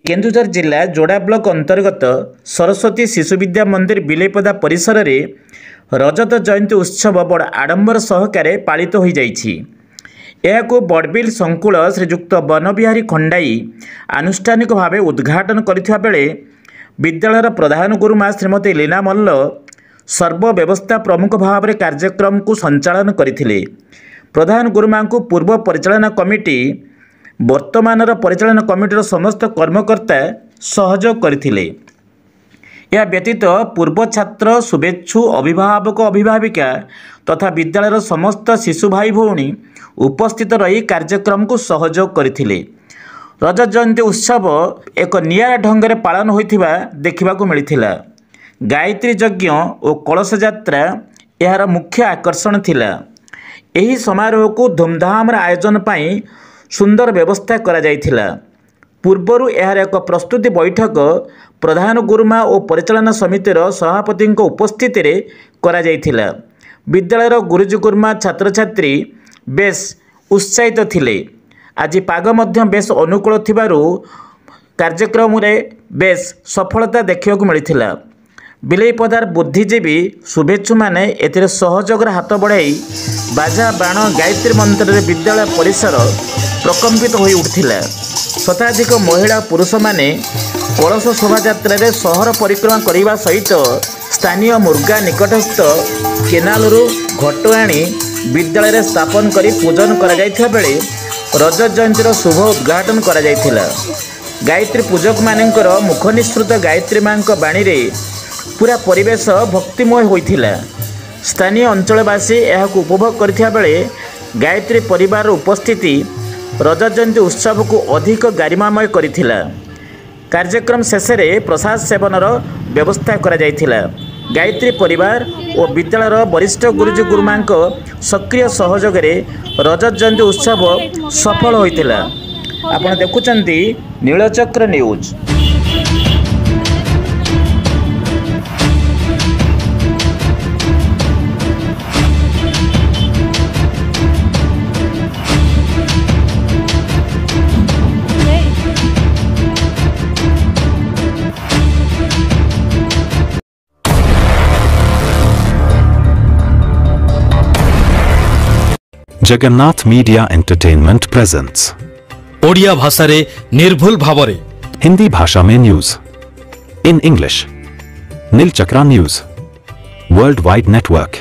केन्दुझर जिला जोड़ा ब्लॉक अंतर्गत सरस्वती शिशु विद्या मंदिर बिलेपदा परिसर रे रजत जयंती उत्सव बड़ आडंबर सहकारे पालित हो जाइछि। एहाकु बड़बिल संकुल श्रीजुक्त बनबिहारी खंडाई आनुष्ठानिक भाव उद्घाटन करथिबा बेले विद्यालयर प्रधान गुरुमा श्रीमती लीना मल्ल सर्वव्यवस्था प्रमुख भाव में कार्यक्रम को संचालन करथिले। प्रधान गुरुमा को पूर्व परिचालना कमिटी वर्तमान परिचालन कमिटीर समस्त कर्मकर्ता सहयोग करथिले। यह व्यतीत पूर्व छात्र शुभेच्छु अभिभावक अभिभाविका तथा विद्यालयर समस्त शिशु भाई भौणी उपस्थित रही कार्यक्रम को सहयोग करथिले। रजत जयंती उत्सव एक नियारा ढंग से पालन होइथिबा देखिबाकू मिलिथिला। गायत्री यज्ञ और कलश यात्रा यार मुख्य आकर्षण थिला। एही समारोह को धूमधाम आयोजन पाई सुंदर व्यवस्था करा जायथिला। पूर्वरु यार एक प्रस्तुति बैठक प्रधान गुरुमा और परिचालन समितिर सभापति उपस्थित रे करा जायथिला। विद्यालयर गुरुजी गुरुमा छात्र छात्री बेस उत्साहित थिले। आज पाग मध्य बेस अनुकूल थिबारु कार्यक्रम रे बेस सफलता देखिबाकू मिलिथिला। बिलेपदार बुद्धिजीवी शुभेच्छु माने एथिरे सहयोगर हाथ बढ़ाई बाजा बाण गायत्री मंत्र रे विद्यालय परिसर प्रकम्पित हो उठिला। शताधिक महिला पुरुष माने कलश शोभायात्रा रे शहर परिक्रमा करने सहित स्थानीय मुर्गा निकटस्थ केनालरू घट आनी विद्यालय स्थापन करी पूजन करा जायथिबा बेले रजत जयंतीर शुभ उद्घाटन करा जायथिला। गायत्री पूजक मानकर मुखनिसृत गायत्री मां बाणी रे पूरा परिवेश भक्तिमय होइथिला। स्थानीय अंचलवासी यहाक उपभोग करथिबा बेले गायत्री परिवार उपस्थिति रजत जयंती उत्सव को अधिक गरिमामय करिथिला। कार्यक्रम शेष में प्रसाद सेवनर व्यवस्था करा जायथिला। गायत्री परिवार और विद्यालयर वरिष्ठ गुरुजी गुरुमा सक्रिय सहयोग रे रजत जयंती उत्सव सफल होइथिला। आपण देखुचंती Neelchakra news. Jagannath media entertainment presents Odia भाषा रे निर्भुल भावरे हिंदी भाषा में news in English Neelchakra news worldwide network.